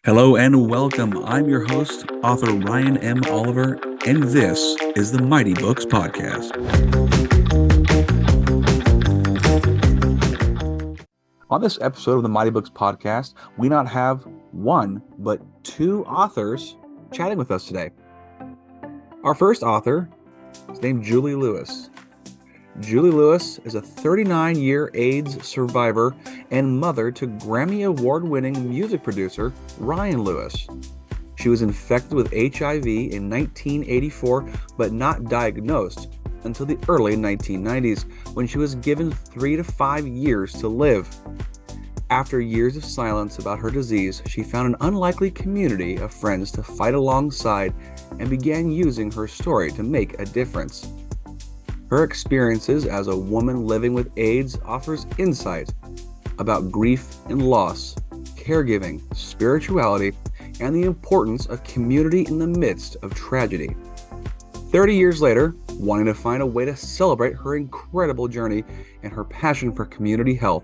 Hello and welcome. I'm your host, author Ryan M. Oliver, and this is the Mighty Books Podcast. On this episode of the Mighty Books Podcast, we not have one, but two authors chatting with us today. Our first author is named Julie Lewis. Julie Lewis is a 39-year AIDS survivor and mother to Grammy Award-winning music producer Ryan Lewis. She was infected with HIV in 1984, but not diagnosed until the early 1990s, when she was given 3 to 5 years to live. After years of silence about her disease, she found an unlikely community of friends to fight alongside and began using her story to make a difference. Her experiences as a woman living with AIDS offers insight about grief and loss, caregiving, spirituality, and the importance of community in the midst of tragedy. 30 years later, wanting to find a way to celebrate her incredible journey and her passion for community health,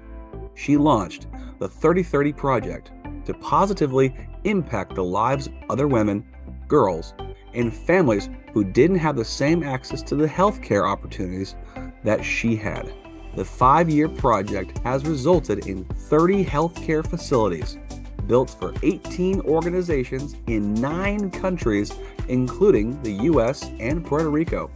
she launched the 3030 Project to positively impact the lives of other women, girls, and families who didn't have the same access to the healthcare opportunities that she had. The 5-year project has resulted in 30 healthcare facilities built for 18 organizations in 9 countries, including the U.S. and Puerto Rico.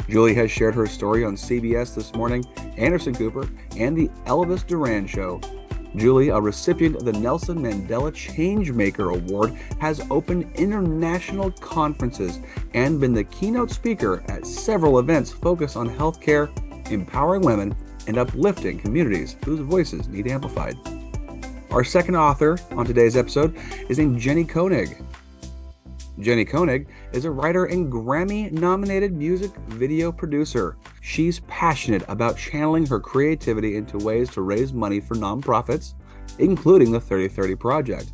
Julie has shared her story on CBS This Morning, Anderson Cooper, and the Elvis Duran Show. Julie, a recipient of the Nelson Mandela Changemaker Award, has opened international conferences and been the keynote speaker at several events focused on healthcare, empowering women, and uplifting communities whose voices need amplified. Our second author on today's episode is named Jenny Koenig. Jenny Koenig is a writer and Grammy-nominated music video producer. She's passionate about channeling her creativity into ways to raise money for nonprofits, including the 3030 Project.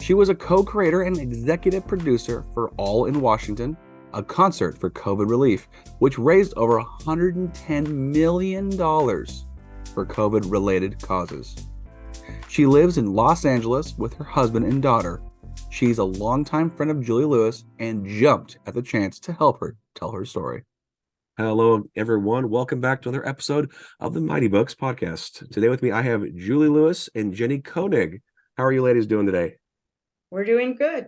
She was a co-creator and executive producer for All in Washington, a concert for COVID relief, which raised over $110 million for COVID-related causes. She lives in Los Angeles with her husband and daughter. She's a longtime friend of Julie Lewis and jumped at the chance to help her tell her story. Hello, everyone. Welcome back to another episode of the Mighty Books Podcast. Today with me, I have Julie Lewis and Jenny Koenig. How are you ladies doing today? We're doing good.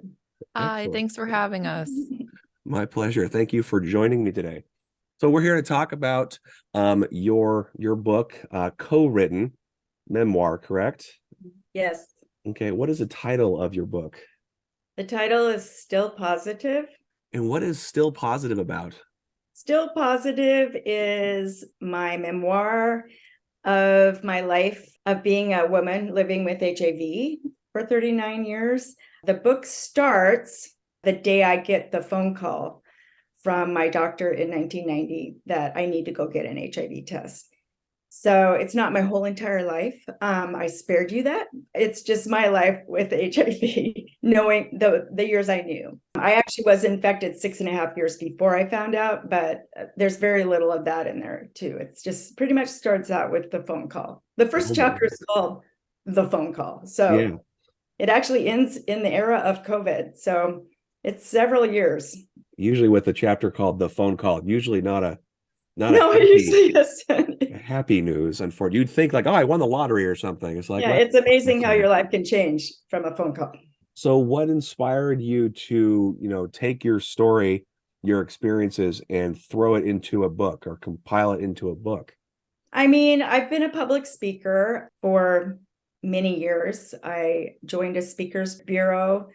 Hi, Excellent. thanks for having us. My pleasure. Thank you for joining me today. So we're here to talk about your book, co-written Memoir, correct? Yes. Okay. What is the title of your book? The title is Still Positive. And what is Still Positive about? Still Positive is my memoir of my life of being a woman living with HIV for 39 years. The book starts the day I get the phone call from my doctor in 1990 that I need to go get an HIV test. So it's not my whole entire life. I spared you that. It's just my life with HIV, knowing the years I knew. I actually was infected 6.5 years before I found out, but there's very little of that in there too. It's just pretty much starts out with the phone call. The first chapter is called The Phone Call. So It actually ends in the era of COVID. So it's several years. Usually with a chapter called The Phone Call, usually not a happy news. Unfortunately, you'd think like, oh, I won the lottery or something. It's like, it's amazing how your life can change from a phone call. So what inspired you to, take your story, your experiences, and throw it into a book or compile it into a book? I mean, I've been a public speaker for many years. I joined a speakers bureau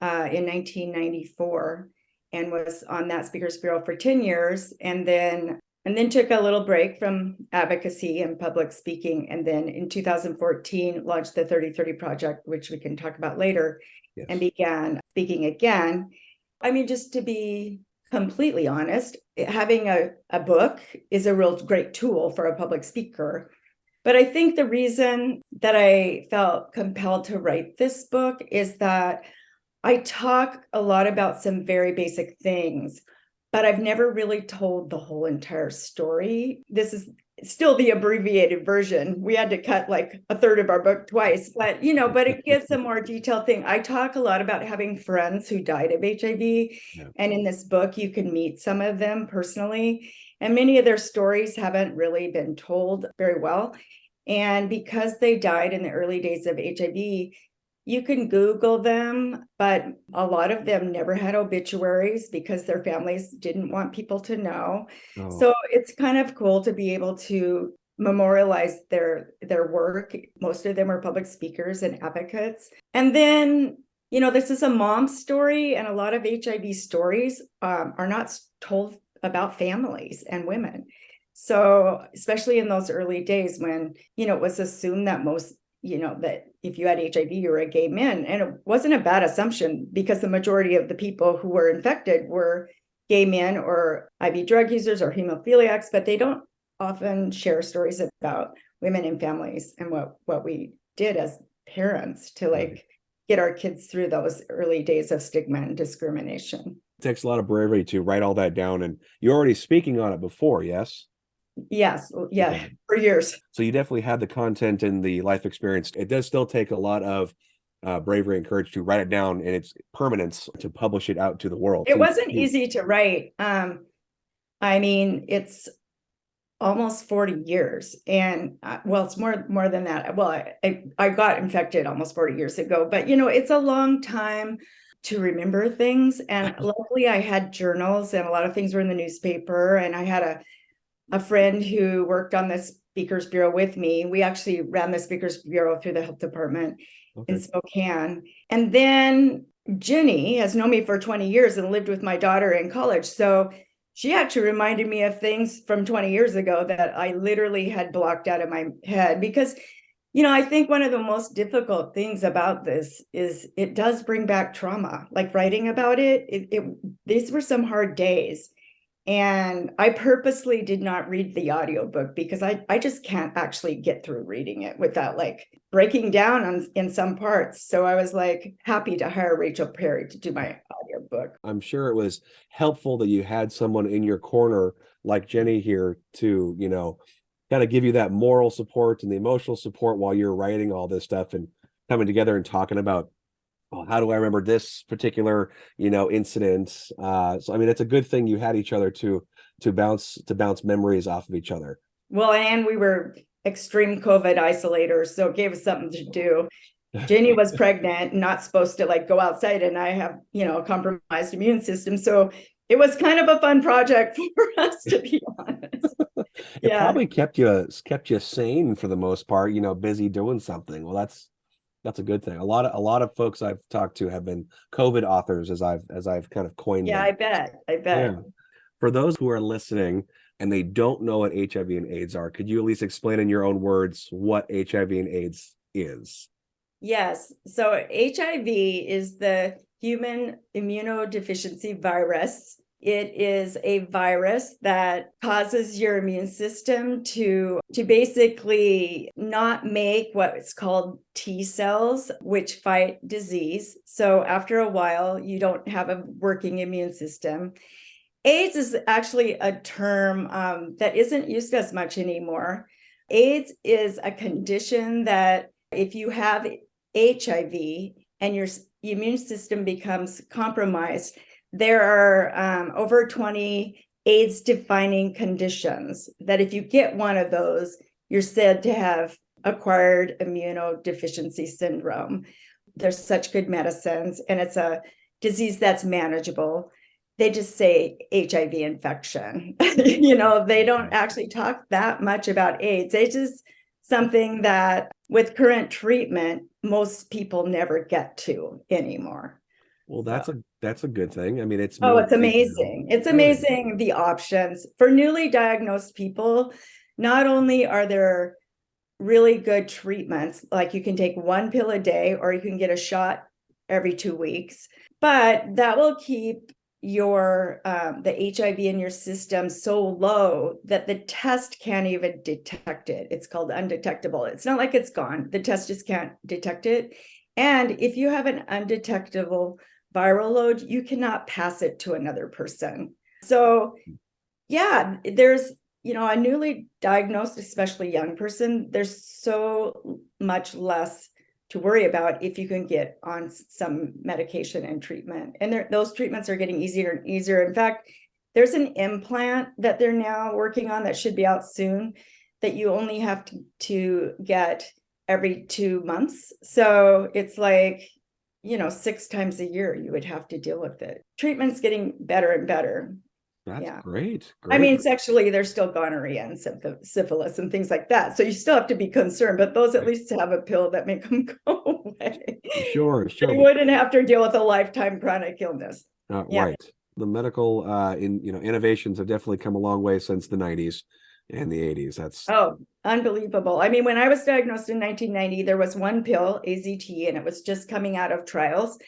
in 1994 and was on that speakers bureau for 10 years. And then took a little break from advocacy and public speaking. And then in 2014, launched the 3030 Project, which we can talk about later, and began speaking again. I mean, just to be completely honest, having a book is a real great tool for a public speaker. But I think the reason that I felt compelled to write this book is that I talk a lot about some very basic things, but I've never really told the whole entire story. This is still the abbreviated version. We had to cut like a third of our book twice, but but it gives a more detailed thing. I talk a lot about having friends who died of HIV. Yeah. And in this book, you can meet some of them personally. And many of their stories haven't really been told very well. And because they died in the early days of HIV, you can Google them, but a lot of them never had obituaries because their families didn't want people to know. Oh. So it's kind of cool to be able to memorialize their work. Most of them are public speakers and advocates. And then, this is a mom story, and a lot of HIV stories are not told about families and women. So especially in those early days when, it was assumed that most that if you had HIV, you were a gay man. And it wasn't a bad assumption because the majority of the people who were infected were gay men or IV drug users or hemophiliacs, but they don't often share stories about women and families and what we did as parents to get our kids through those early days of stigma and discrimination. It takes a lot of bravery to write all that down. And you're already speaking on it before, yes? Yes. Yeah. Okay. For years. So you definitely had the content and the life experience. It does still take a lot of bravery and courage to write it down in its permanence to publish it out to the world. It wasn't easy to write. It's almost 40 years. And it's more than that. Well, I got infected almost 40 years ago, but it's a long time to remember things. And luckily I had journals, and a lot of things were in the newspaper. And I had a friend who worked on the Speakers Bureau with me. We actually ran the Speakers Bureau through the health department in Spokane. And then Jenny has known me for 20 years and lived with my daughter in college. So she actually reminded me of things from 20 years ago that I literally had blocked out of my head because, I think one of the most difficult things about this is it does bring back trauma. Like writing about these were some hard days. And I purposely did not read the audiobook because I just can't actually get through reading it without breaking down in some parts. So I was happy to hire Rachel Perry to do my audiobook. I'm sure it was helpful that you had someone in your corner like Jenny here to, kind of give you that moral support and the emotional support while you're writing all this stuff and coming together and talking about, how do I remember this particular, incident? So, it's a good thing you had each other to bounce memories off of each other. Well, and we were extreme COVID isolators, so it gave us something to do. Jenny was pregnant, not supposed to go outside, and I have, a compromised immune system. So it was kind of a fun project for us, to be honest. It probably kept you sane for the most part, busy doing something. Well, that's a good thing. A lot of folks I've talked to have been COVID authors, as I've kind of coined them. I bet. Yeah. For those who are listening and they don't know what HIV and AIDS are, could you at least explain in your own words what HIV and AIDS is? Yes. So HIV is the human immunodeficiency virus. It is a virus that causes your immune system to basically not make what's called T cells, which fight disease. So after a while, you don't have a working immune system. AIDS is actually a term that isn't used as much anymore. AIDS is a condition that if you have HIV and your immune system becomes compromised, there are over 20 AIDS-defining conditions that if you get one of those, you're said to have acquired immunodeficiency syndrome. There's such good medicines, and it's a disease that's manageable. They just say HIV infection. They don't actually talk that much about AIDS. It's just something that with current treatment, most people never get to anymore. Well, that's a good thing. It's it's amazing. It's amazing the options for newly diagnosed people. Not only are there really good treatments, like you can take one pill a day or you can get a shot every 2 weeks, but that will keep your the HIV in your system so low that the test can't even detect it. It's called undetectable. It's not like it's gone. The test just can't detect it. And if you have an undetectable viral load, you cannot pass it to another person. So there's a newly diagnosed, especially young person, there's so much less to worry about if you can get on some medication and treatment. And those treatments are getting easier and easier. In fact, there's an implant that they're now working on that should be out soon that you only have to get every 2 months. So it's like, 6 times a year you would have to deal with it. Treatment's getting better and better. That's Yeah. great. I mean, sexually, there's still gonorrhea and syphilis and things like that. So you still have to be concerned, but those at least have a pill that make them go away. Sure. You wouldn't have to deal with a lifetime chronic illness. Yeah. Right. The medical innovations have definitely come a long way since the 90s and the 80s. That's unbelievable. I mean, when I was diagnosed in 1990, there was one pill, AZT, and it was just coming out of trials.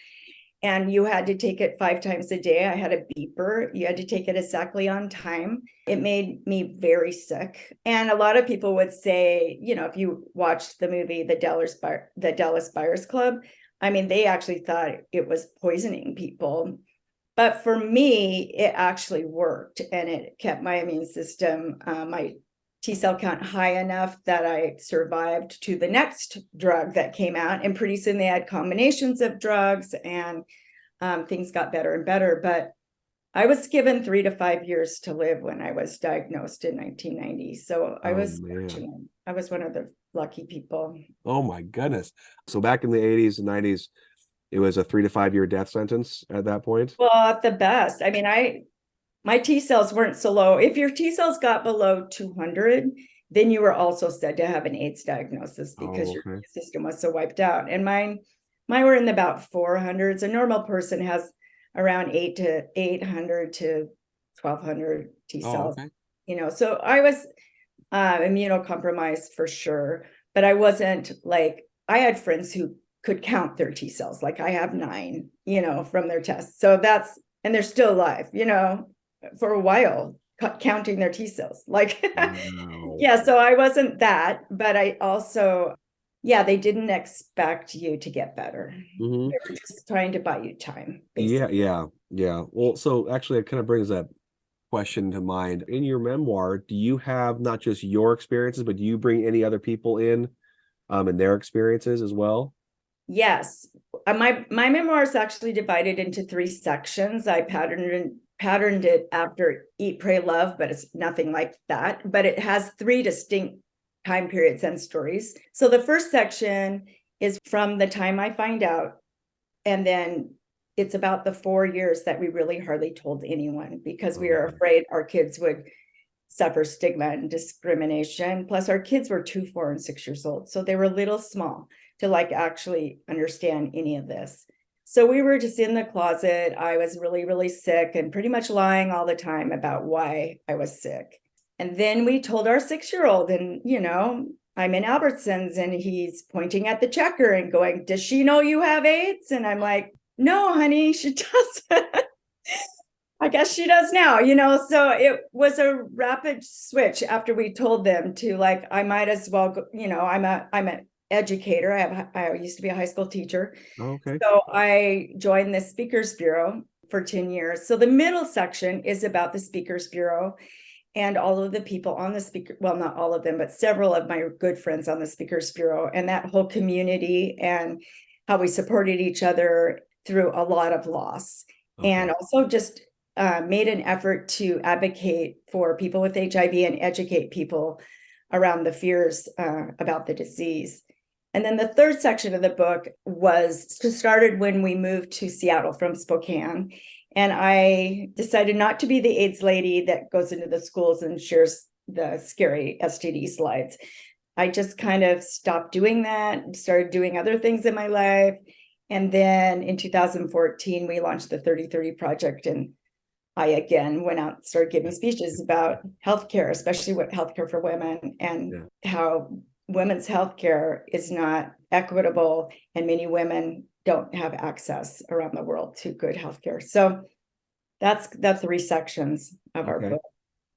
And you had to take it 5 times a day. I had a beeper. You had to take it exactly on time. It made me very sick. And a lot of people would say, if you watched the movie, The Dallas Buyers Club, I mean, they actually thought it was poisoning people. But for me, it actually worked, and it kept my immune system, my T cell count high enough that I survived to the next drug that came out. And pretty soon they had combinations of drugs, and things got better and better. But I was given 3 to 5 years to live when I was diagnosed in 1990. So I was fortunate. I was one of the lucky people. Oh my goodness. So back in the 80s and 90s, it was a 3 to 5 year death sentence at that point? Well, at the best. I mean, my T cells weren't so low. If your T cells got below 200, then you were also said to have an AIDS diagnosis because your immune system was so wiped out. And mine were in about 400s. A normal person has around 800 to 1200 T cells. So I was immunocompromised for sure, but I wasn't like, I had friends who could count their T cells. Like I have 9, from their tests. So and they're still alive, for a while, counting their T cells. Like, wow. Yeah, so I wasn't that, but I also, they didn't expect you to get better. Mm-hmm. They were just trying to buy you time. Basically. Yeah. Well, so actually it kind of brings that question to mind. In your memoir, do you have not just your experiences, but do you bring any other people in and their experiences as well? Yes. My memoir is actually divided into 3 sections. I patterned it after Eat, Pray, Love, but it's nothing like that. But it has 3 distinct time periods and stories. So the first section is from the time I find out, and then it's about the 4 years that we really hardly told anyone because we were afraid our kids would suffer stigma and discrimination. Plus our kids were 2, 4, and 6 years old. So they were a little small to actually understand any of this. So we were just in the closet. I was really, really sick and pretty much lying all the time about why I was sick. And then we told our 6-year-old, and, I'm in Albertsons and he's pointing at the checker and going, "Does she know you have AIDS?" And I'm like, "No, honey, she doesn't." I guess she does now, so it was a rapid switch after we told them to I might as well go, I'm an educator. I used to be a high school teacher. So I joined the Speakers Bureau for 10 years. So the middle section is about the Speakers Bureau and all of the people on the not all of them, but several of my good friends on the Speakers Bureau and that whole community and how we supported each other through a lot of loss. And also just made an effort to advocate for people with HIV and educate people around the fears about the disease. And then the third section of the book started when we moved to Seattle from Spokane. And I decided not to be the AIDS lady that goes into the schools and shares the scary STD slides. I just kind of stopped doing that and started doing other things in my life. And then in 2014, we launched the 3030 Project. And I again went out and started giving speeches about healthcare, especially healthcare for women, and how women's healthcare is not equitable, and many women don't have access around the world to good healthcare. So that's the 3 sections of our book.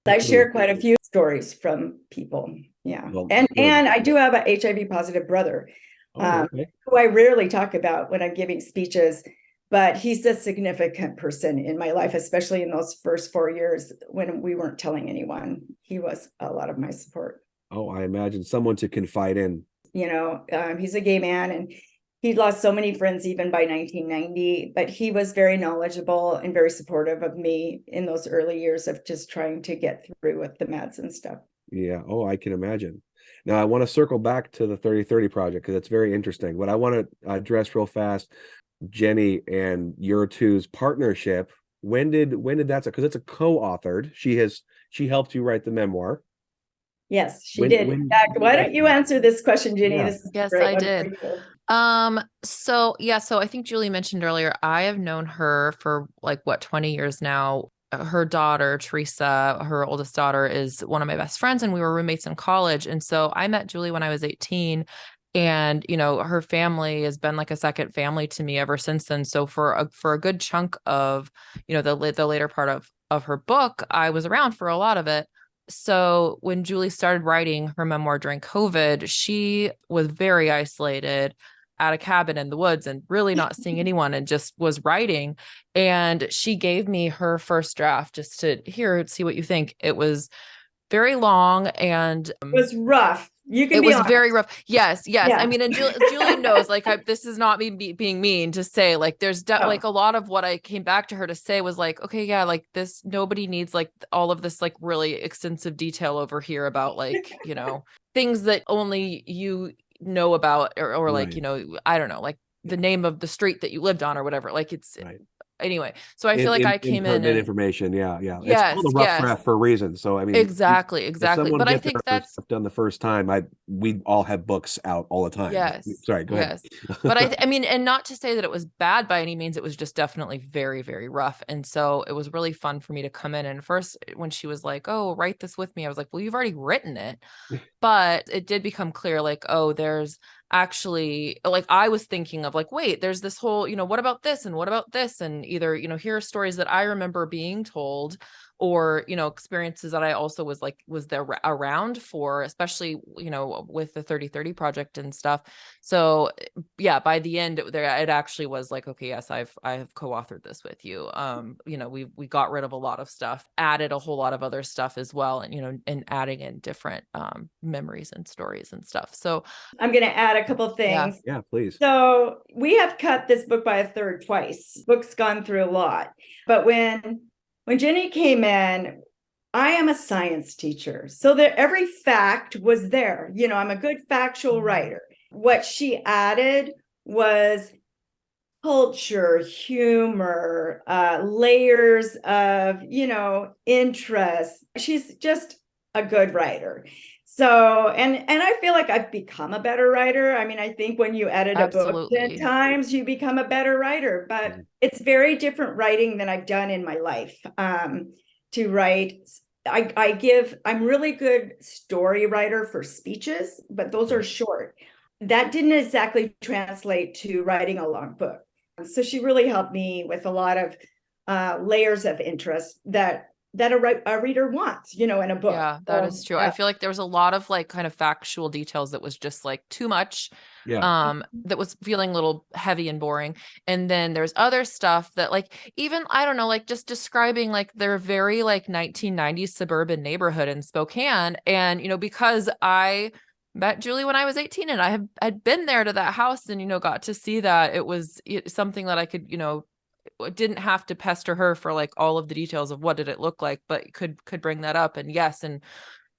I share quite a few stories from people. Yeah. Well, and I do have a HIV positive brother who I rarely talk about when I'm giving speeches, but he's a significant person in my life, especially in those first 4 years when we weren't telling anyone. He was a lot of my support. Oh, I imagine someone to confide in. He's a gay man, and he lost so many friends even by 1990, but he was very knowledgeable and very supportive of me in those early years of just trying to get through with the meds and stuff. Yeah. Oh, I can imagine. Now I want to circle back to the 30/30 project because it's very interesting. What I want to address real fast, Jenny and your two's partnership. When did that start? Because it's a co-authored. She helped you write the memoir. Yes, she did. In fact, why don't you answer this question, Jenny? Yeah. This is Yes, great I did. So I think Julie mentioned earlier, I have known her for 20 years now. Her daughter, Teresa, her oldest daughter, is one of my best friends, and we were roommates in college. And so I met Julie when I was 18, and her family has been like a second family to me ever since then. So for a good chunk of the later part of her book, I was around for a lot of it. So when Julie started writing her memoir during COVID, she was very isolated at a cabin in the woods and really not seeing anyone, and just was writing. And she gave me her first draft just to see what you think. It was very long, and it was rough. It was very rough. Yes. Yeah. I mean, and Julie knows, this is not me being mean to say, there's a lot of what I came back to her to say was okay, yeah, this, nobody needs all of this, really extensive detail over here about things that only you know about, or Right. I don't know, the name of the street that you lived on or whatever. It's Right. Anyway, so I feel like I came in and information. Yeah. Yes, it's called a rough draft for a reason. So I mean, exactly. If someone But I gets think their that's stuff done the first time, we all have books out all the time. yes. Sorry, go ahead. But I mean, and not to say that it was bad by any means, it was just definitely very, very rough. And so it was really fun for me to come in. And first, when she was like, "Oh, write this with me," I was like, "Well, you've already written it." But it did become clear, oh, there's actually, I was thinking of wait, there's this whole, what about this? And what about this? And either, here are stories that I remember being told, or, experiences that I also was there around for, especially, with the 30/30 project and stuff. So yeah, by the end, it actually was okay, yes, I have co-authored this with you. We got rid of a lot of stuff, added a whole lot of other stuff as well. And, and adding in different, memories and stories and stuff. So I'm going to add a couple things. Yeah, please. So we have cut this book by a third twice. Book's gone through a lot. But when Jenny came in, I am a science teacher. So that every fact was there. I'm a good factual writer. What she added was culture, humor, layers of, interest. She's just a good writer. So, and I feel like I've become a better writer. I mean, I think when you edit a book 10 times, you become a better writer, but it's very different writing than I've done in my life. To write, I'm really good story writer for speeches, but those are short. That didn't exactly translate to writing a long book. So she really helped me with a lot of layers of interest that a reader wants, in a book. Yeah, that is true. I feel like there was a lot of kind of factual details that was just too much. Yeah. That was feeling a little heavy and boring. And then there's other stuff that even, I don't know, just describing their very 1990s suburban neighborhood in Spokane. And, because I met Julie when I was 18 and I'd been there to that house and, got to see that, it was something that I could, didn't have to pester her for all of the details of what did it look like, but could bring that up. And yes, and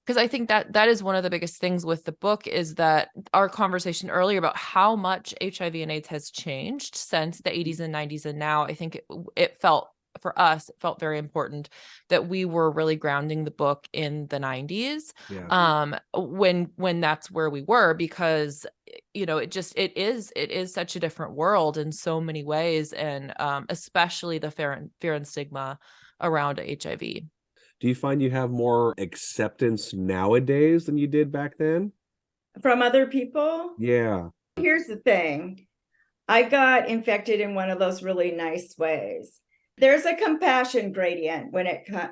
because I think that is one of the biggest things with the book is that our conversation earlier about how much HIV and AIDS has changed since the 80s and 90s. And now I think it felt for us, it felt very important that we were really grounding the book in the 90s. Yeah. When that's where we were, because it is such a different world in so many ways, and especially the fear and stigma around HIV. Do you find you have more acceptance nowadays than you did back then? From other people? Yeah. Here's the thing. I got infected in one of those really nice ways. There's a compassion gradient when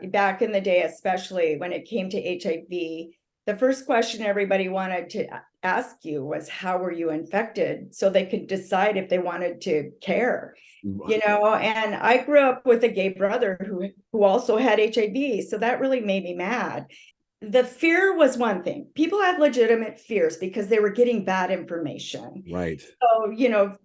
back in the day, especially when it came to HIV, the first question everybody wanted to ask you was, how were you infected? So they could decide if they wanted to care, you know. And I grew up with a gay brother who also had HIV. So that really made me mad. The fear was one thing. People had legitimate fears because they were getting bad information. Right. So, you know,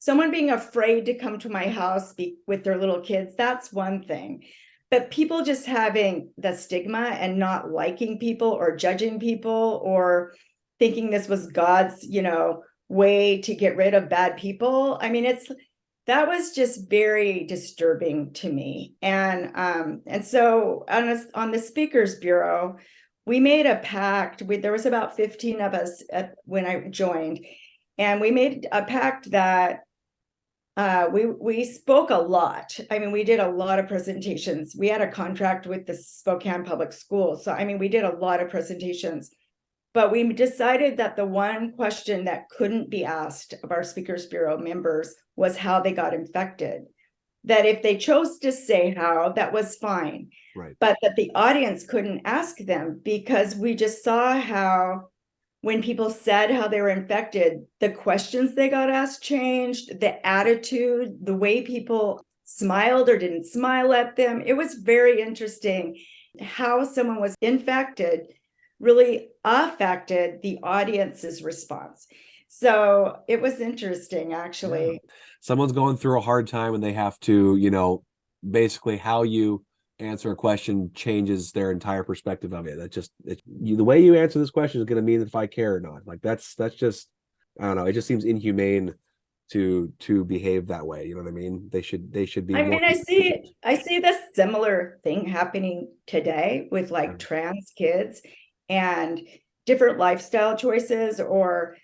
someone being afraid to come to my house with their little kids, that's one thing. But people just having the stigma and not liking people or judging people or thinking this was God's, you know, way to get rid of bad people. I mean, that was just very disturbing to me. And so on the Speakers Bureau, we made a pact. There was about 15 of us when I joined, and we made a pact that we spoke a lot. I mean, we did a lot of presentations. We had a contract with the Spokane Public Schools. So, I mean, we did a lot of presentations, but we decided that the one question that couldn't be asked of our Speakers Bureau members was how they got infected. That if they chose to say how, that was fine. Right. But that the audience couldn't ask them, because we just saw how when people said how they were infected, the questions they got asked changed, the attitude, the way people smiled or didn't smile at them. It was very interesting how someone was infected really affected the audience's response. So it was interesting, actually. Yeah. Someone's going through a hard time and they have to, you know, basically how you answer a question changes their entire perspective of it. That just the way you answer this question is going to mean if I care or not. Like that's just, I don't know. It just seems inhumane to behave that way. You know what I mean? They should be. I mean, I see this similar thing happening today with like trans kids and different lifestyle choices or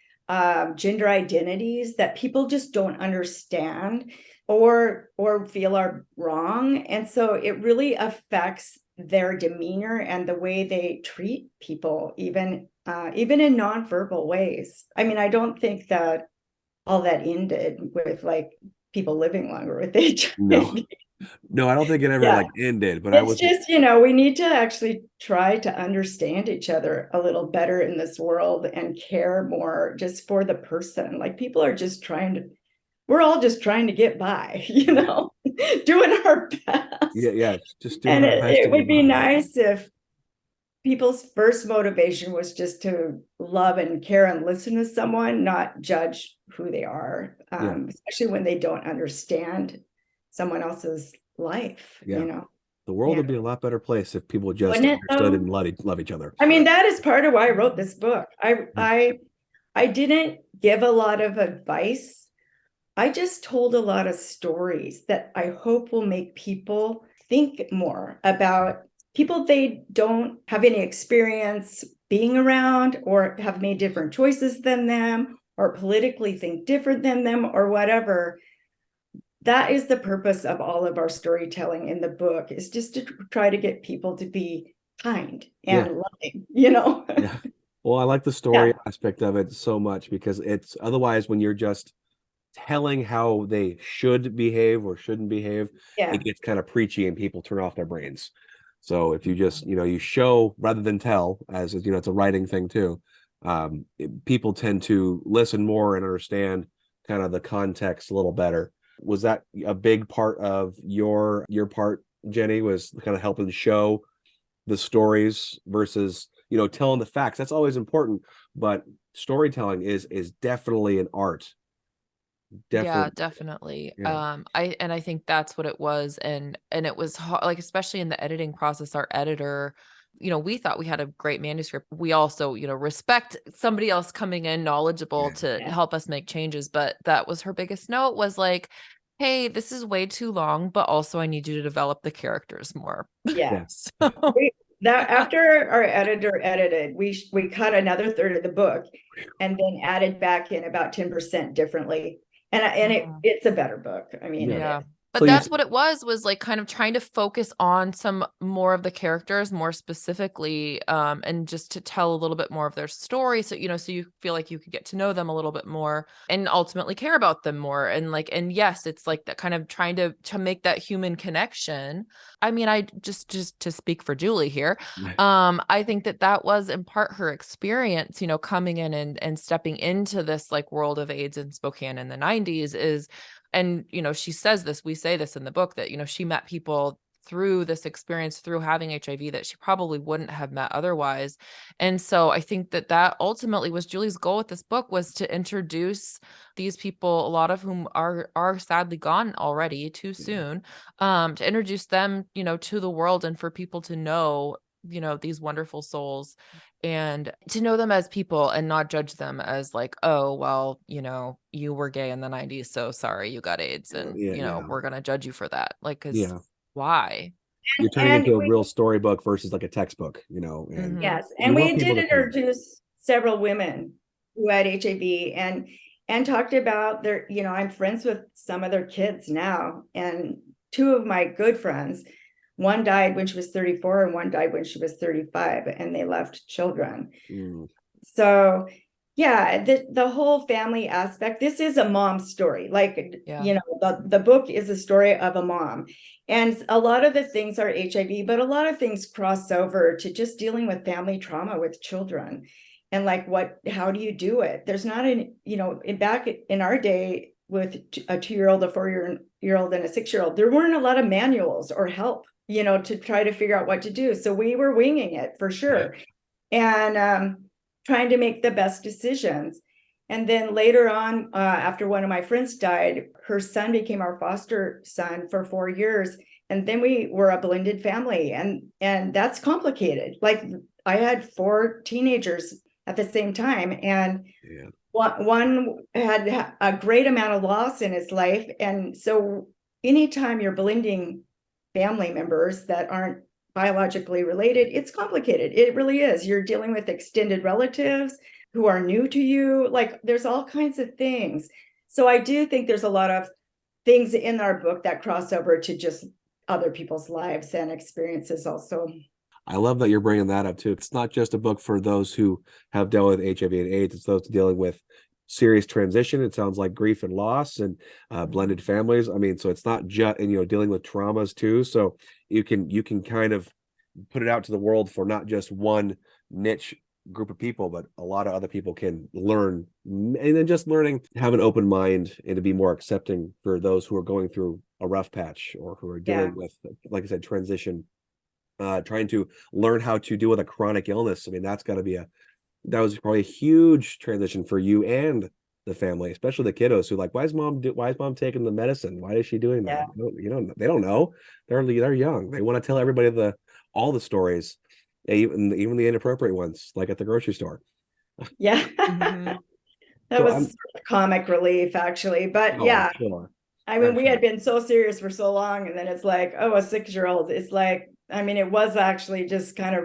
gender identities that people just don't understand or feel are wrong. And so it really affects their demeanor and the way they treat people, even in nonverbal ways. I mean, I don't think that all that ended with like people living longer with HIV. No, I don't think it ever like ended, but it's just, you know, we need to actually try to understand each other a little better in this world and care more just for the person. Like people are just we're all just trying to get by, you know, doing our best. Yeah, just doing and our best. It would be nice if people's first motivation was just to love and care and listen to someone, not judge who they are, especially when they don't understand someone else's life. You know, the world would be a lot better place if people just understood and love each other. I mean, that is part of why I wrote this book. I didn't give a lot of advice. I just told a lot of stories that I hope will make people think more about people they don't have any experience being around or have made different choices than them or politically think different than them or whatever. That is the purpose of all of our storytelling in the book, is just to try to get people to be kind and loving, you know? Well, I like the story aspect of it so much because it's otherwise when you're just telling how they should behave or shouldn't behave, it gets kind of preachy and people turn off their brains. So if you just, you know, you show rather than tell, as you know, it's a writing thing too. People tend to listen more and understand kind of the context a little better. Was that a big part of your part, Jenny, was kind of helping show the stories versus, you know, telling the facts? That's always important, but storytelling is definitely an art. Definitely. I think that's what it was, and it was hard, like especially in the editing process. Our editor, you know, we thought we had a great manuscript. We also, you know, respect somebody else coming in knowledgeable to help us make changes, but that was her biggest note, was like, hey, this is way too long, but also I need you to develop the characters more. So that after our editor edited, we cut another third of the book and then added back in about 10% differently. And it's a better book. I mean, but But that's what it was like kind of trying to focus on some more of the characters more specifically, and just to tell a little bit more of their story. So, so you feel like you could get to know them a little bit more and ultimately care about them more. And yes, it's like that kind of trying to make that human connection. I mean, I just to speak for Julie here, I think that was in part her experience, coming in and stepping into this like world of AIDS in Spokane in the 90s is. And, she says this, we say this in the book that, she met people through this experience, through having HIV that she probably wouldn't have met otherwise. And so I think that ultimately was Julie's goal with this book, was to introduce these people, a lot of whom are sadly gone already too soon, to introduce them, to the world and for people to know, these wonderful souls and to know them as people and not judge them as like, oh, well, you were gay in the 90s, so sorry you got AIDS, and we're gonna judge you for that, like, because why? You're turning into a real storybook versus like a textbook, and yes, and we did introduce several women who had HIV and talked about their, I'm friends with some of their kids now, and two of my good friends, one died when she was 34 and one died when she was 35, and they left children. So yeah, the whole family aspect, this is a mom story. Like, the book is a story of a mom. And a lot of the things are HIV, but a lot of things cross over to just dealing with family trauma with children. And like, how do you do it? There's not back in our day with a 2-year-old, a 4-year-old, and a 6-year-old, there weren't a lot of manuals or help, to try to figure out what to do. So we were winging it for sure. And trying to make the best decisions. And then later on, after one of my friends died, her son became our foster son for 4 years. And then we were a blended family. And that's complicated. Like, I had 4 teenagers at the same time. And one had a great amount of loss in his life. And so anytime you're blending family members that aren't biologically related, it's complicated. It really is. You're dealing with extended relatives who are new to you. Like, there's all kinds of things. So I do think there's a lot of things in our book that cross over to just other people's lives and experiences also. I love that you're bringing that up too. It's not just a book for those who have dealt with HIV and AIDS. It's those dealing with serious transition. It sounds like grief and loss and blended families. I mean, so it's not just, and dealing with traumas too. So you can kind of put it out to the world for not just one niche group of people, but a lot of other people can learn. And then just learning, have an open mind and to be more accepting for those who are going through a rough patch or who are dealing with, like I said, transition, trying to learn how to deal with a chronic illness. I mean, that was probably a huge transition for you and the family, especially the kiddos who like, why is mom taking the medicine? Why is she doing that? They don't know. They're young. They want to tell everybody all the stories, even the inappropriate ones, like at the grocery store. Yeah. That was comic relief, actually. But sure. I mean, we had been so serious for so long, and then it's like, oh, a 6-year-old. It's like, I mean, it was actually just kind of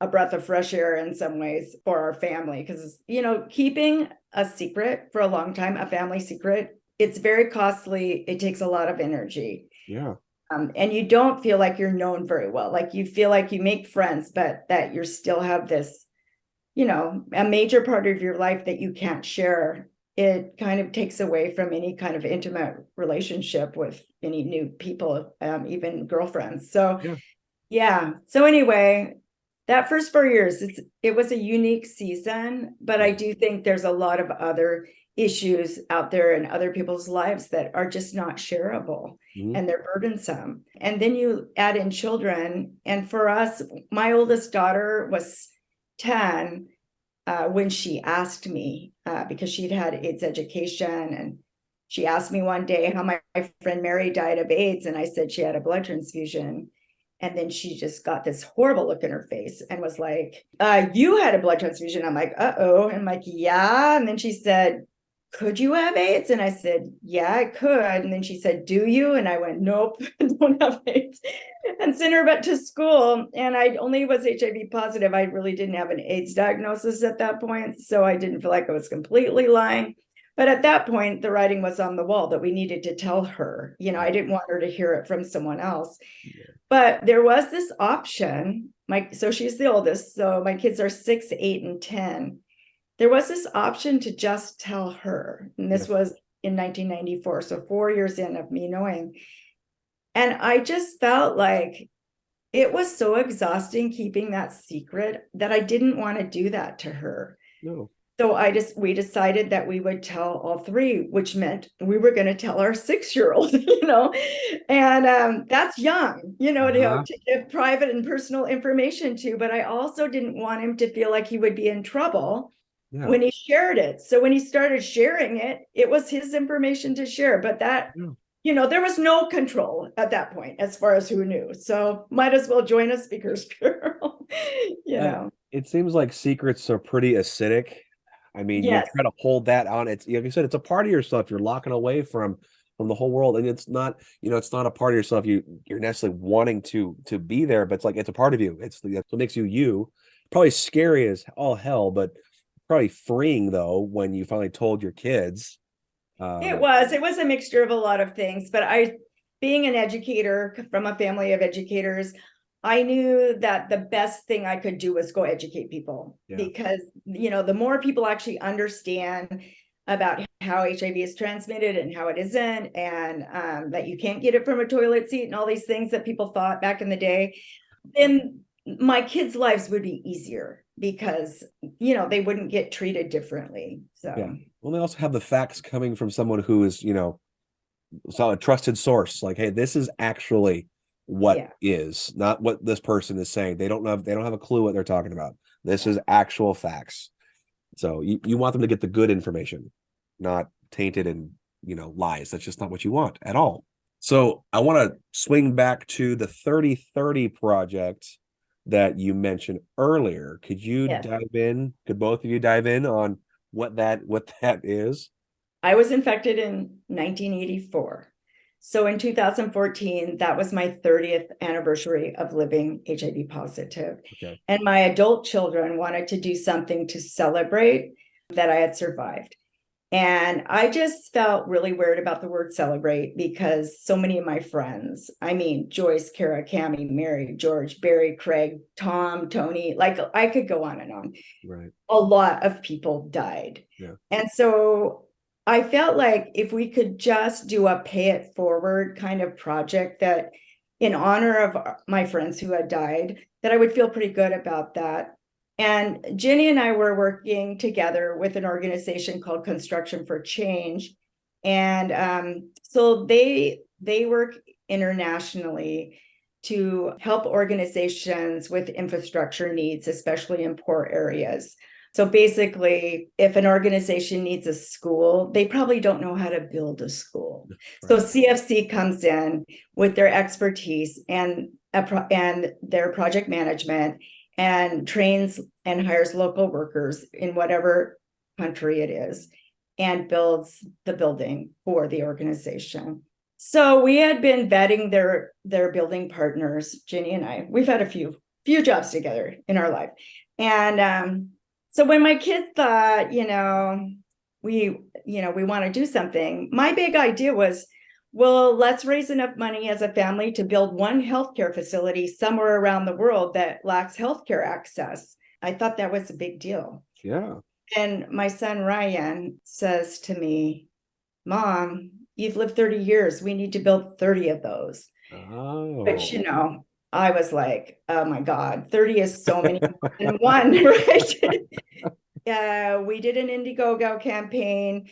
a breath of fresh air in some ways for our family, because, keeping a secret for a long time, a family secret, it's very costly. It takes a lot of energy. Yeah. And you don't feel like you're known very well. Like, you feel like you make friends, but that you still have this, a major part of your life that you can't share. It kind of takes away from any kind of intimate relationship with any new people, even girlfriends. So, So anyway, that first 4 years, it was a unique season, but I do think there's a lot of other issues out there in other people's lives that are just not shareable, and they're burdensome. And then you add in children. And for us, my oldest daughter was 10 when she asked me, because she'd had AIDS education, and she asked me one day how my friend Mary died of AIDS, and I said she had a blood transfusion. And then she just got this horrible look in her face and was like, you had a blood transfusion. I'm like, uh-oh. And I'm like, yeah. And then she said, could you have AIDS? And I said, yeah, I could. And then she said, do you? And I went, nope, I don't have AIDS. And sent her back to school. And I only was HIV positive. I really didn't have an AIDS diagnosis at that point. So I didn't feel like I was completely lying. But at that point, the writing was on the wall that we needed to tell her. I didn't want her to hear it from someone else. Yeah. But there was this option. So she's the oldest. So my kids are 6, 8, and 10. There was this option to just tell her. And this was in 1994. So 4 years in of me knowing. And I just felt like it was so exhausting keeping that secret that I didn't want to do that to her. No. So we decided that we would tell all three, which meant we were going to tell our 6-year-old, and that's young, to give private and personal information to. But I also didn't want him to feel like he would be in trouble when he shared it. So when he started sharing it, it was his information to share. But that, there was no control at that point as far as who knew. So might as well join a speaker's bureau, It seems like secrets are pretty acidic. I mean, you try to hold that on. It's, like you said, it's a part of yourself you're locking away from the whole world. And it's not, it's not a part of yourself you're necessarily wanting to be there, but it's a part of you. It's what makes you. Probably scary as all hell, but probably freeing though when you finally told your kids. It was a mixture of a lot of things, but being an educator from a family of educators, I knew that the best thing I could do was go educate people because, the more people actually understand about how HIV is transmitted and how it isn't, and that you can't get it from a toilet seat and all these things that people thought back in the day, then my kids' lives would be easier because, they wouldn't get treated differently. So, well, they also have the facts coming from someone who is, so a trusted source. Like, hey, this is actually what is, not what this person is saying. They don't have a clue what they're talking about. This is actual facts. So you want them to get the good information, not tainted and lies. That's just not what you want at all. So I want to swing back to the 30/30 project that you mentioned earlier. Could you dive in? Could both of you dive in on what that is? I was infected in 1984. So in 2014, that was my 30th anniversary of living HIV positive. Okay. And my adult children wanted to do something to celebrate that I had survived. And I just felt really weird about the word celebrate because so many of my friends, Joyce, Kara, Cammie, Mary, George, Barry, Craig, Tom, Tony, like I could go on and on. Right. A lot of people died. Yeah. And so I felt like if we could just do a pay it forward kind of project that in honor of my friends who had died, that I would feel pretty good about that. And Jenny and I were working together with an organization called Construction for Change. And so they work internationally to help organizations with infrastructure needs, especially in poor areas. So basically, if an organization needs a school, they probably don't know how to build a school. Right. So CFC comes in with their expertise and their project management and trains and hires local workers in whatever country it is and builds the building for the organization. So we had been vetting their building partners, Jenny and I. We've had a few jobs together in our life. And so when my kids thought, we want to do something, my big idea was, well, let's raise enough money as a family to build one healthcare facility somewhere around the world that lacks healthcare access. I thought that was a big deal. Yeah. And my son, Ryan, says to me, Mom, you've lived 30 years. We need to build 30 of those. Oh. But, I was like, oh my God, 30 is so many in one, right? We did an Indiegogo campaign.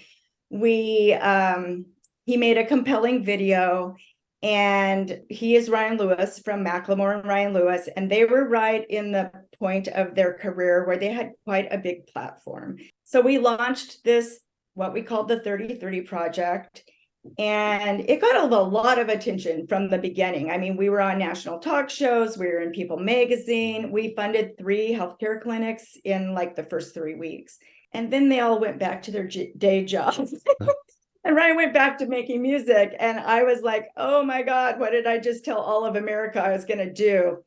He made a compelling video, and he is Ryan Lewis from Macklemore and Ryan Lewis, and they were right in the point of their career where they had quite a big platform. So we launched this, what we called the 30/30 project, and it got a lot of attention from the beginning. We were on national talk shows, we were in People magazine, we funded 3 healthcare clinics in like the first 3 weeks, and then they all went back to their day jobs. And Ryan went back to making music. And I was like, oh my God, what did I just tell all of America I was going to do?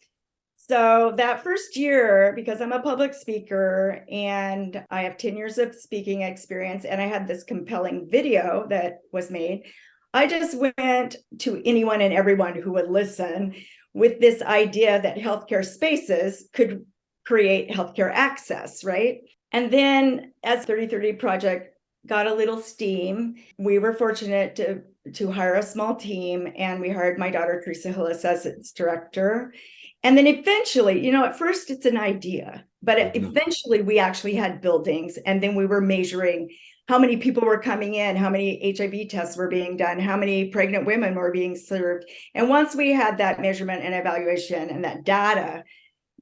So that first year, because I'm a public speaker and I have 10 years of speaking experience, and I had this compelling video that was made, I just went to anyone and everyone who would listen with this idea that healthcare spaces could create healthcare access, right? And then as 3030 Project got a little steam, we were fortunate to hire a small team, and we hired my daughter, Teresa Hillis, as its director. And then eventually, at first it's an idea, but eventually we actually had buildings, and then we were measuring how many people were coming in, how many HIV tests were being done, how many pregnant women were being served. And once we had that measurement and evaluation and that data,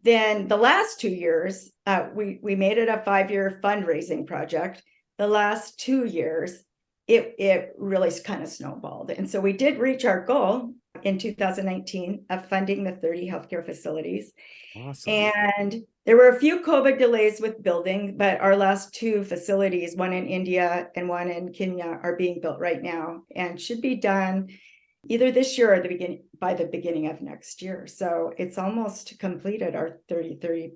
then the last 2 years, we made it a 5-year fundraising project. The last 2 years, it really kind of snowballed. And so we did reach our goal in 2019 of funding the 30 healthcare facilities. Awesome. And there were a few COVID delays with building, but our last 2 facilities, one in India and one in Kenya, are being built right now and should be done either this year or by the beginning of next year. So it's almost completed, our 3030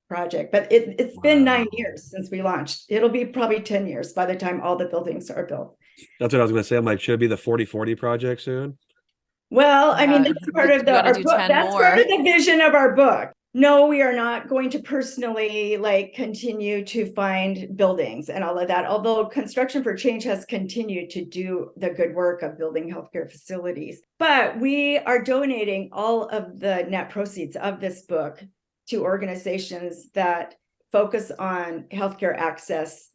project, but it's been 9 years since we launched. It'll be probably 10 years by the time all the buildings are built. That's what I was going to say. I'm like, should it be the 40/40 project soon? Well, I mean, that's part of our book. That's part of the vision of our book. No, we are not going to personally continue to find buildings and all of that, although Construction for Change has continued to do the good work of building healthcare facilities. But we are donating all of the net proceeds of this book to organizations that focus on healthcare access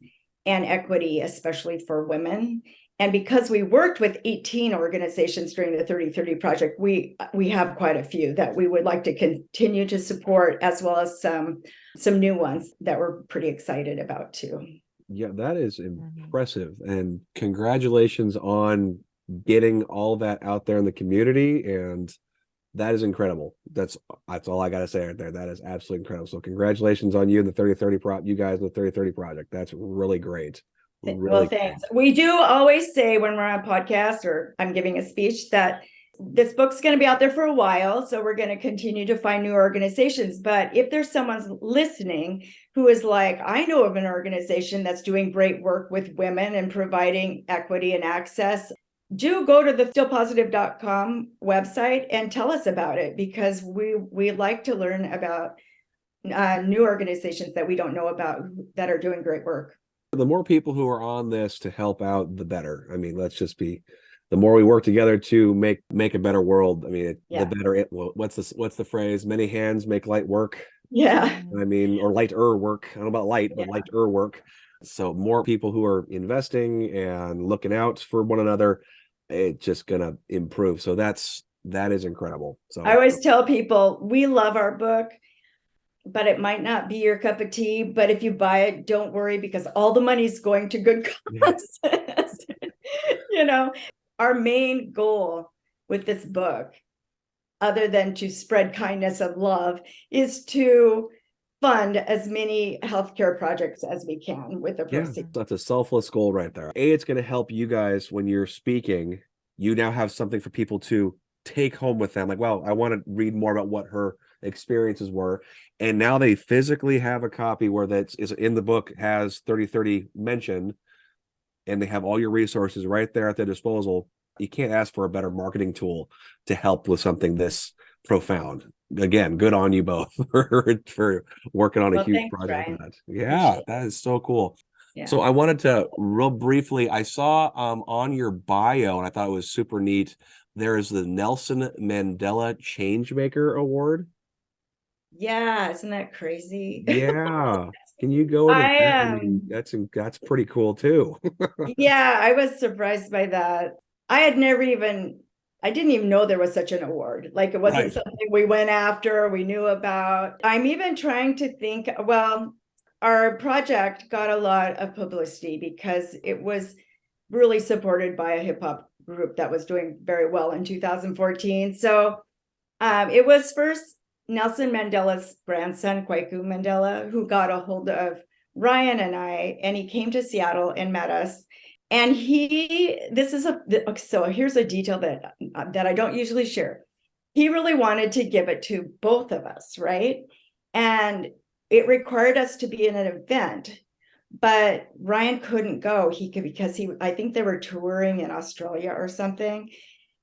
and equity, especially for women. And because we worked with 18 organizations during the 3030 Project, we have quite a few that we would like to continue to support, as well as some new ones that we're pretty excited about too. Yeah, that is impressive. And congratulations on getting all that out there in the community. And that is incredible. That's all I got to say right there. That is absolutely incredible. So congratulations on you and the 3030 you guys in the 3030 Project. That's really great. Well, thanks. We do always say when we're on a podcast or I'm giving a speech that this book's going to be out there for a while. So we're going to continue to find new organizations. But if there's someone listening who is like, I know of an organization that's doing great work with women and providing equity and access, do go to the stillpositive.com website and tell us about it, because we like to learn about new organizations that we don't know about that are doing great work. The more people who are on this to help out, the better. I mean, the more we work together to make a better world. I mean, the better it will. What's the phrase? Many hands make light work. Yeah. I mean, or lighter work. I don't know about light, but lighter work. So more people who are investing and looking out for one another, it's just gonna improve. So that is incredible. So I always tell people we love our book, but it might not be your cup of tea. But if you buy it, don't worry, because all the money's going to good causes. Our main goal with this book, other than to spread kindness and love, is to fund as many healthcare projects as we can with the proceeds. That's a selfless goal right there. It's going to help you guys when you're speaking. You now have something for people to take home with them. Like, well, I want to read more about what her experiences were. And now they physically have a copy where that is in the book, has 3030 mentioned, and they have all your resources right there at their disposal. You can't ask for a better marketing tool to help with something this profound. Again, good on you both for working on a huge project like that. Yeah, that is so cool. Yeah. So I wanted to real briefly, I saw on your bio, and I thought it was super neat, there is the Nelson Mandela Changemaker Award. Yeah, isn't that crazy? Yeah. Can you go into that? I mean, that's pretty cool too. Yeah, I was surprised by that. I didn't even know there was such an award. Like, it wasn't something we went after, we knew about. I'm even trying to think, well, our project got a lot of publicity because it was really supported by a hip hop group that was doing very well in 2014. So it was first Nelson Mandela's grandson, Kwaku Mandela, who got a hold of Ryan and I, and he came to Seattle and met us. And so here's a detail that I don't usually share. he really wanted to give it to both of us, right? And it required us to be in an event, but Ryan couldn't go. Because I think they were touring in Australia or something.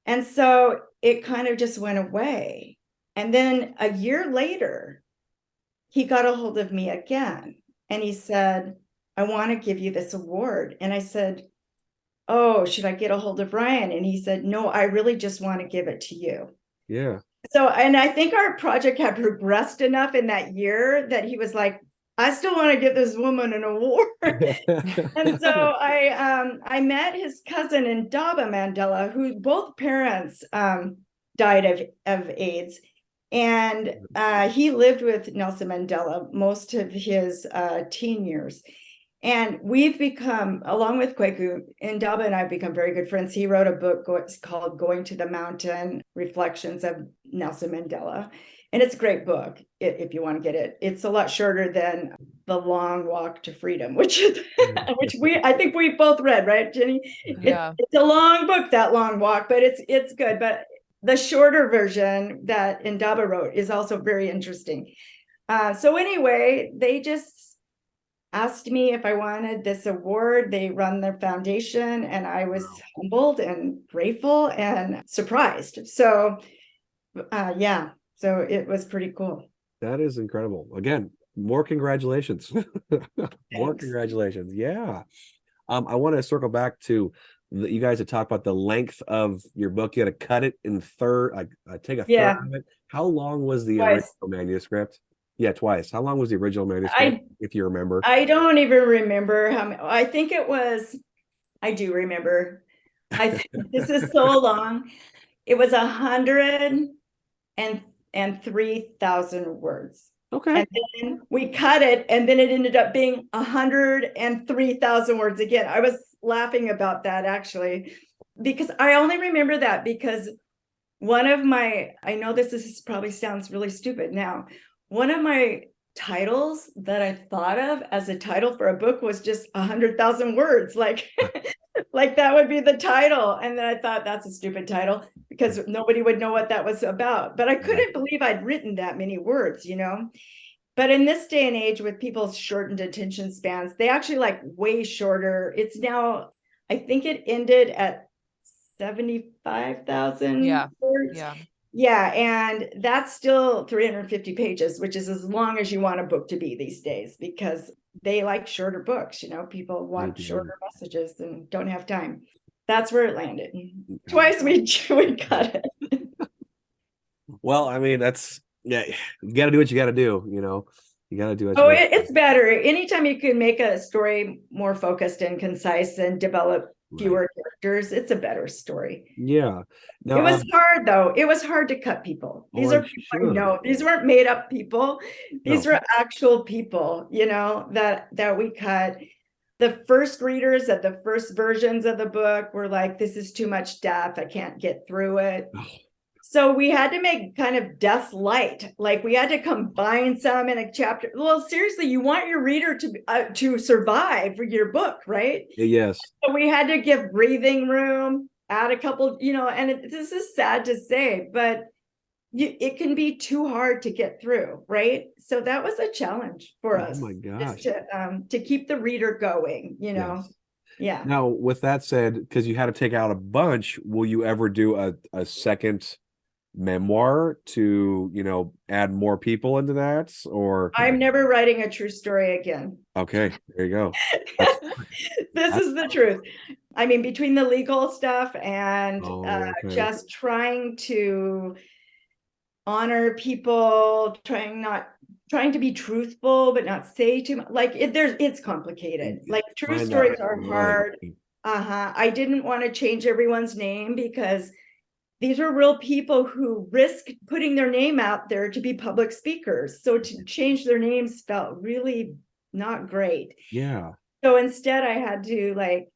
And so it kind of just went away. And then a year later, he got a hold of me again and he said, I want to give you this award. And I said, oh, should I get a hold of Ryan? And he said, no, I really just want to give it to you. Yeah. So, and I think our project had progressed enough in that year that he was like, I still want to give this woman an award. And so I met his cousin Indaba Mandela, who both parents died of AIDS. And he lived with Nelson Mandela most of his teen years. And we've become, along with Kweku, Indaba and I have become very good friends. He wrote a book called Going to the Mountain, Reflections of Nelson Mandela. And it's a great book if you want to get it. It's a lot shorter than The Long Walk to Freedom, which I think we both read, right, Jenny? Yeah. It's a long book, that Long Walk, but it's good. But the shorter version that Indaba wrote is also very interesting. So anyway, they just asked me if I wanted this award. They run their foundation, and I was humbled and grateful and surprised. So yeah, so it was pretty cool. That is incredible. Again, more congratulations. More Thanks. congratulations. Yeah. I want to circle back to you guys had talked about the length of your book. You had to cut it in take a Yeah. third of it. How long was the Twice. original manuscript? Yeah, twice. How long was the original manuscript, if you remember? I don't even remember how many. I think it was, I do remember. I think this is so long. It was 103,000 words. Okay. And then we cut it, and then it ended up being 103,000 words again. I was laughing about that actually, because I only remember that because one of my, I know this probably sounds really stupid now, one of my titles that I thought of as a title for a book was just 100,000 words, like like that would be the title. And then I thought, that's a stupid title because nobody would know what that was about. But I couldn't believe I'd written that many words, you know. But in this day and age, with people's shortened attention spans, they actually like way shorter. It's now, I think it ended at 75,000 words. Yeah, and that's still 350 pages, which is as long as you want a book to be these days, because they like shorter books. You know, people want shorter messages and don't have time. That's where it landed. Twice we cut it. Well, I mean, that's, yeah, you got to do what you got to do, you know. You got to do it. Oh, it's better. Anytime you can make a story more focused and concise and develop fewer characters, it's a better story. Yeah. Now, it was hard though. It was hard to cut people. These are people I know. These weren't made up people. These were actual people, you know, that we cut. The first readers of the first versions of the book were like, this is too much depth. I can't get through it. So we had to make kind of death light. Like we had to combine some in a chapter. Well, seriously, you want your reader to survive for your book, right? Yes. So we had to give breathing room, add a couple, you know, and this is sad to say, but it can be too hard to get through, right? So that was a challenge for us. Oh my gosh. To keep the reader going, you know. Yes. Yeah. Now, with that said, because you had to take out a bunch, will you ever do a second memoir to, you know, add more people into that? Or I'm never writing a true story again. Okay, there you go. This is the truth. I mean, between the legal stuff and just trying to honor people, trying to be truthful but not say too much, like it's complicated. Like true stories are hard. I didn't want to change everyone's name because these were real people who risked putting their name out there to be public speakers. So to change their names felt really not great. Yeah. So instead I had to, like,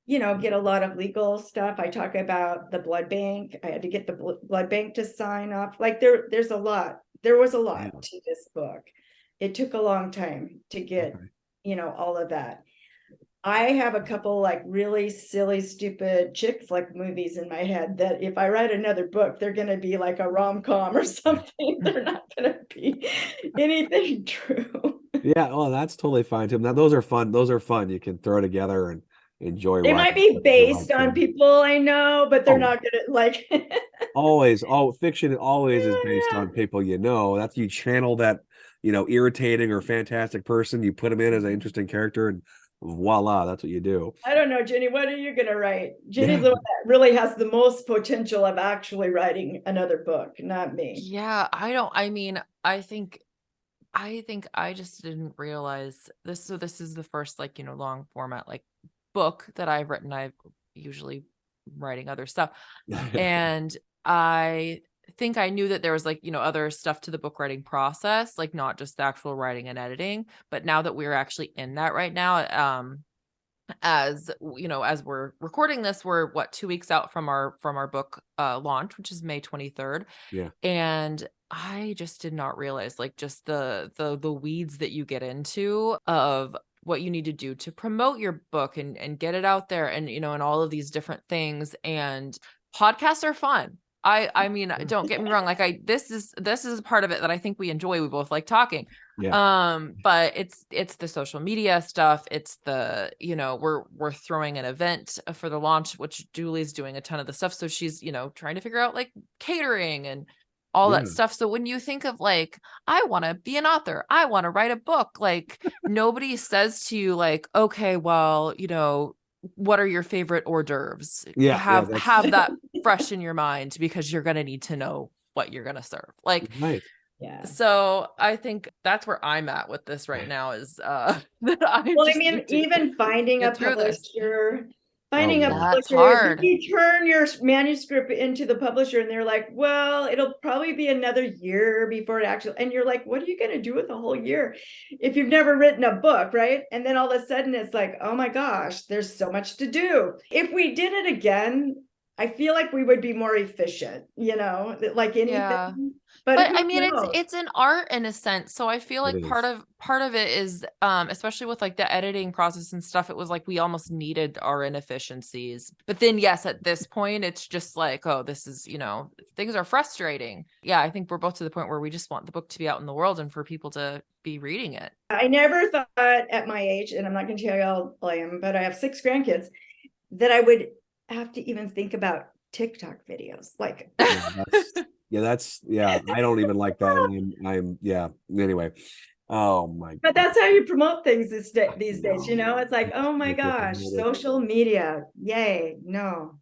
you know, get a lot of legal stuff. I talk about the blood bank. I had to get the blood bank to sign off. Like there's a lot. There was a lot to this book. It took a long time to get, you know, all of that. I have a couple like really silly, stupid chick flick movies in my head that if I write another book, they're going to be like a rom-com or something. They're not going to be anything true. Yeah, well, that's totally fine too. Now, those are fun. Those are fun. You can throw together and enjoy They might writing. be based on people I know, but they're Oh, not going to like. always. Oh, fiction always is based Yeah. on people you know. That's you channel that, irritating or fantastic person. You put them in as an interesting character, and voila, that's what you do. I don't know, Jenny, what are you going to write? Jenny's Yeah. the one that really has the most potential of actually writing another book, not me. Yeah, I mean, I think I just didn't realize this. So this is the first like, long format like book that I've written. I've usually writing other stuff. And I think I knew that there was like, other stuff to the book writing process, like not just the actual writing and editing. But now that we're actually in that right now, as as we're recording this, we're 2 weeks out from our book launch, which is May 23rd. Yeah. And I just did not realize like just the weeds that you get into of what you need to do to promote your book and get it out there, and and all of these different things. And podcasts are fun. I mean, don't get me wrong, like this is a part of it that I think we enjoy. We both like talking. Yeah. But it's the social media stuff. It's the, we're throwing an event for the launch, which Julie's doing a ton of the stuff. So she's, trying to figure out like catering and all that Yeah. stuff. So when you think of like, I want to be an author, I want to write a book, like nobody says to you like, okay, well, what are your favorite hors d'oeuvres? Yeah. Have that fresh in your mind, because you're going to need to know what you're going to serve. Like, Right. Yeah. so I think that's where I'm at with this right now is that Well, I mean, even finding a get through this. publisher, That's if hard. you turn your manuscript into the publisher and they're like, well, it'll probably be another year before it actually, and you're like, what are you going to do with a whole year if you've never written a book, right? And then all of a sudden it's like, oh my gosh, there's so much to do. If we did it again, I feel like we would be more efficient, like anything. Yeah. But I mean, knows? it's an art in a sense. So I feel like It part is. of it is, especially with like the editing process and stuff, it was like we almost needed our inefficiencies. But then yes, at this point, it's just like, oh, this is, things are frustrating. Yeah, I think we're both to the point where we just want the book to be out in the world and for people to be reading it. I never thought at my age, and I'm not going to tell you how old I am, but I have 6 grandkids, that I would have to even think about TikTok videos. Like, Yeah, I don't even like that. Yeah. Anyway. Oh my. But that's how you promote things these days. No. It's like, oh my gosh, social media, yay! No,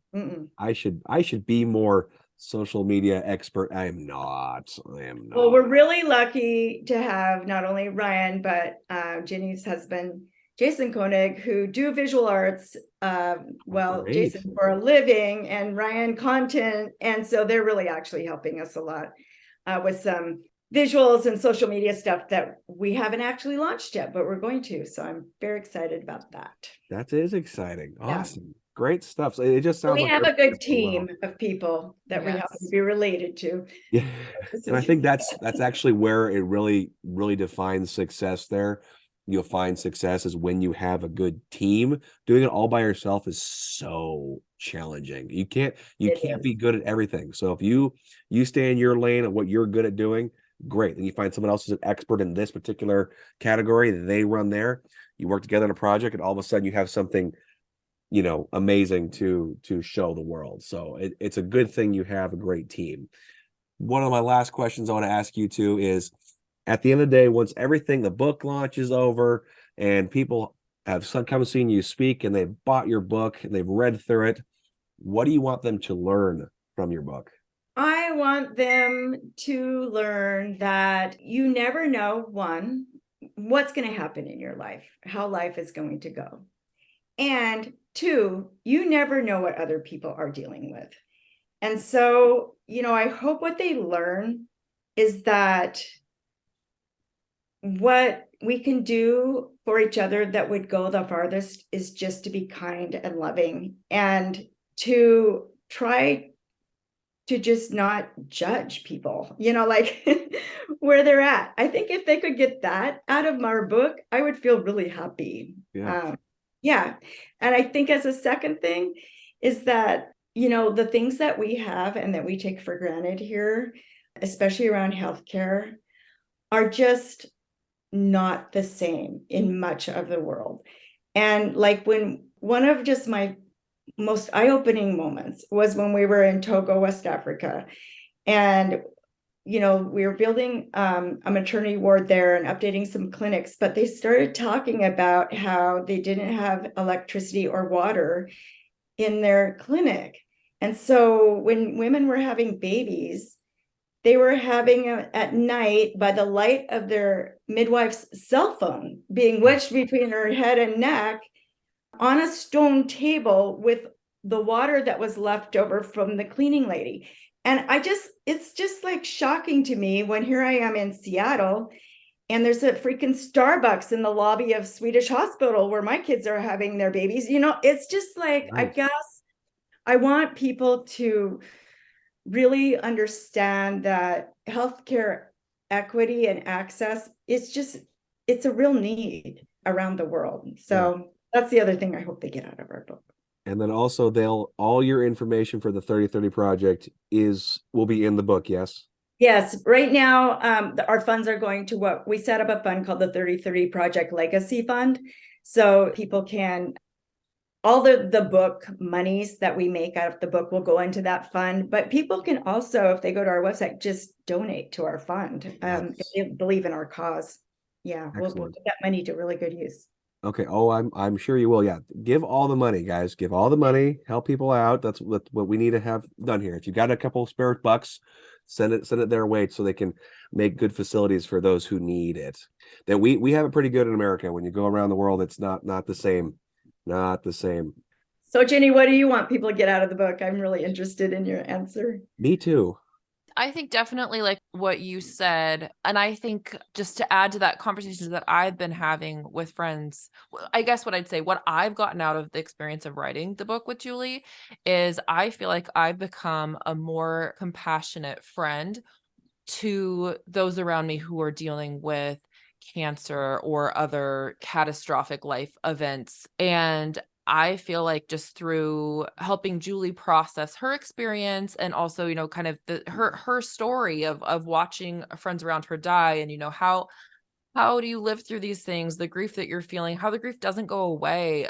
I should be more social media expert. I am not. Well, we're really lucky to have not only Ryan but Jenny's husband, Jason Koenig, who do visual arts. Great. Jason for a living and Ryan content, and so they're really actually helping us a lot with some visuals and social media stuff that we haven't actually launched yet, but we're going to. So I'm very excited about that. That is exciting. Awesome. Great stuff. So it just sounds we like have a good team of people that we Yes. happen to be related to. Yeah. And I think that's actually where it really, really defines success there. You'll find success is when you have a good team. Doing it all by yourself is so challenging. You can't be good at everything. So if you stay in your lane of what you're good at doing, great. Then you find someone else who's an expert in this particular category, they run there. You work together on a project, and all of a sudden you have something, amazing to show the world. So it's a good thing you have a great team. One of my last questions I want to ask you too is, at the end of the day, once everything, the book launch is over and people have come and seen you speak and they've bought your book and they've read through it, what do you want them to learn from your book? I want them to learn that you never know, one, what's going to happen in your life, how life is going to go. And 2, you never know what other people are dealing with. And so, I hope what they learn is that what we can do for each other that would go the farthest is just to be kind and loving, and to try to just not judge people, like where they're at. I think if they could get that out of our book, I would feel really happy. Yeah. Yeah. And I think as a second thing is that, the things that we have and that we take for granted here, especially around healthcare, are just not the same in much of the world. And like when one of just my most eye-opening moments was when we were in Togo, West Africa, and we were building a maternity ward there and updating some clinics, but they started talking about how they didn't have electricity or water in their clinic. And so when women were having babies, they were having at night by the light of their midwife's cell phone being wedged between her head and neck on a stone table with the water that was left over from the cleaning lady. And it's just like shocking to me when here I am in Seattle and there's a freaking Starbucks in the lobby of Swedish Hospital where my kids are having their babies. It's just like, I guess I want people to really understand that healthcare equity and access it's a real need around the world. So that's the other thing I hope they get out of our book. And then also all your information for the 3030 project will be in the book, yes? Yes, right now our funds are going to what we set up a fund called the 3030 Project Legacy Fund. So people can, all the book monies that we make out of the book will go into that fund, but people can also, if they go to our website, just donate to our fund if they believe in our cause. Yeah, we'll put that money to really good use. Okay. Oh, I'm sure you will. Yeah. Give all the money, guys. Give all the money. Help people out. That's what we need to have done here. If you got a couple spare bucks, send it their way so they can make good facilities for those who need it. Then we have it pretty good in America. When you go around the world, it's not the same. Not the same. So Jenny, what do you want people to get out of the book? I'm really interested in your answer. Me too. I think definitely like what you said. And I think just to add to that, conversations that I've been having with friends, I guess what I'd say, what I've gotten out of the experience of writing the book with Julie is I feel like I've become a more compassionate friend to those around me who are dealing with cancer or other catastrophic life events. And I feel like just through helping Julie process her experience and also, kind of her story of watching friends around her die and, how do you live through these things, the grief that you're feeling, how the grief doesn't go away.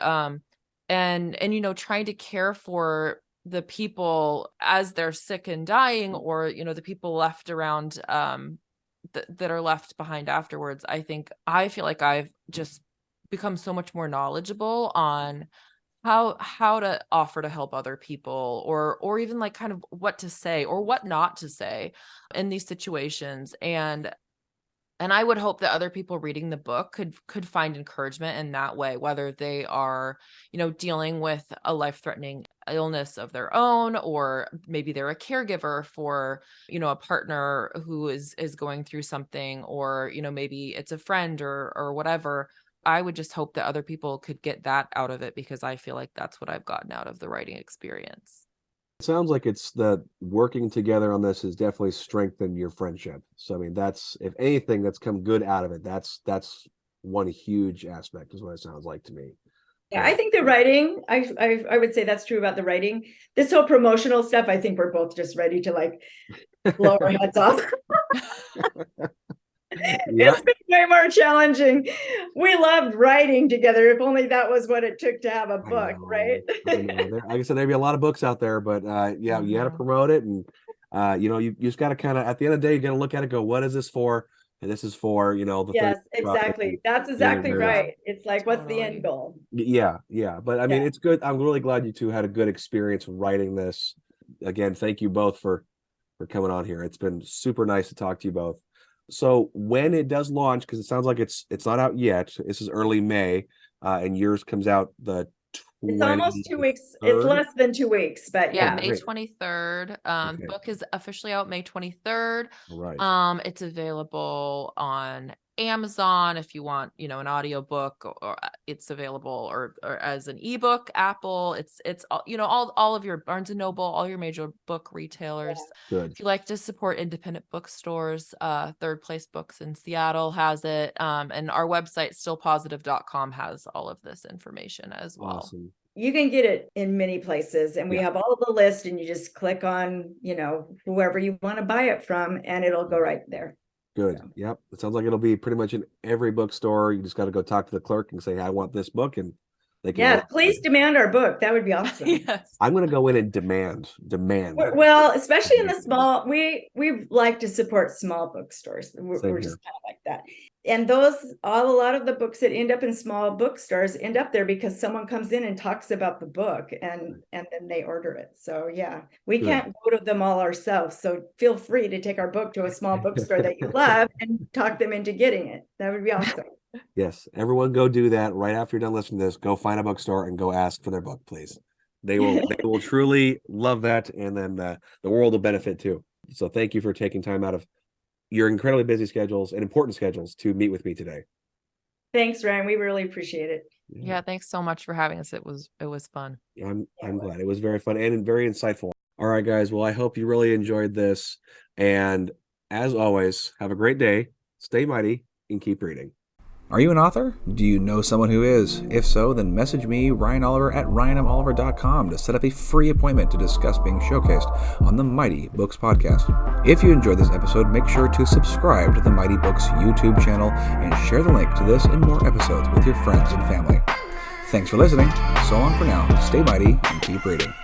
And, trying to care for the people as they're sick and dying or, the people left around, that are left behind afterwards. I feel like I've just become so much more knowledgeable on how to offer to help other people or even like kind of what to say or what not to say in these situations. And I would hope that other people reading the book could find encouragement in that way, whether they are, dealing with a life-threatening illness of their own, or maybe they're a caregiver for, a partner who is going through something, or, maybe it's a friend or whatever. I would just hope that other people could get that out of it because I feel like that's what I've gotten out of the writing experience. It sounds like it's the working together on this has definitely strengthened your friendship. So I mean, that's, if anything, that's come good out of it. That's one huge aspect, is what it sounds like to me. Yeah, I think the writing, I would say that's true about the writing. This whole promotional stuff, I think we're both just ready to like blow our heads off. It's been way more challenging. We loved writing together. If only that was what it took to have a book, right? Like I said, there'd be a lot of books out there, but yeah, you got to promote it, and you just got to kind of, at the end of the day, you got to look at it, go, what is this for? And this is for, the yes, exactly. That's exactly right. It's like, what's the end goal? Yeah. But I mean, it's good. I'm really glad you two had a good experience writing this. Again, thank you both for coming on here. It's been super nice to talk to you both. So when it does launch, because it sounds like it's not out yet, this is early May, and yours comes out the It's almost 2 weeks. It's less than 2 weeks, but yeah. May 23rd. Book is officially out May 23rd. Right. It's available on Amazon if you want, an audiobook, or it's available or as an ebook, Apple. It's all of your Barnes and Noble, all your major book retailers. Good. If you like to support independent bookstores, Third Place Books in Seattle has it. And our website, stillpositive.com, has all of this information as well. Awesome. You can get it in many places, and we Yeah. have all the list, and you just click on, whoever you want to buy it from, and it'll go right there. Good. So. Yep. It sounds like it'll be pretty much in every bookstore. You just got to go talk to the clerk and say, hey, I want this book. And they can. Yeah, please demand our book. That would be awesome. Yes. I'm going to go in and demand. Well, especially in the small, we like to support small bookstores. We're just kind of like that. And a lot of the books that end up in small bookstores end up there because someone comes in and talks about the book, and then they order it. So yeah, we can't go to them all ourselves. So feel free to take our book to a small bookstore that you love and talk them into getting it. That would be awesome. Yes. Everyone go do that right after you're done listening to this. Go find a bookstore and go ask for their book, please. They will truly love that. And then the world will benefit too. So thank you for taking time out of your incredibly busy schedules and important schedules to meet with me today. Thanks, Ryan. We really appreciate it. Yeah, thanks so much for having us. It was fun. I'm glad. It was very fun and very insightful. All right, guys. Well, I hope you really enjoyed this. And as always, have a great day. Stay mighty and keep reading. Are you an author? Do you know someone who is? If so, then message me, Ryan Oliver, at ryanmoliver.com to set up a free appointment to discuss being showcased on the Mighty Books podcast. If you enjoyed this episode, make sure to subscribe to the Mighty Books YouTube channel and share the link to this and more episodes with your friends and family. Thanks for listening. So long for now. Stay mighty and keep reading.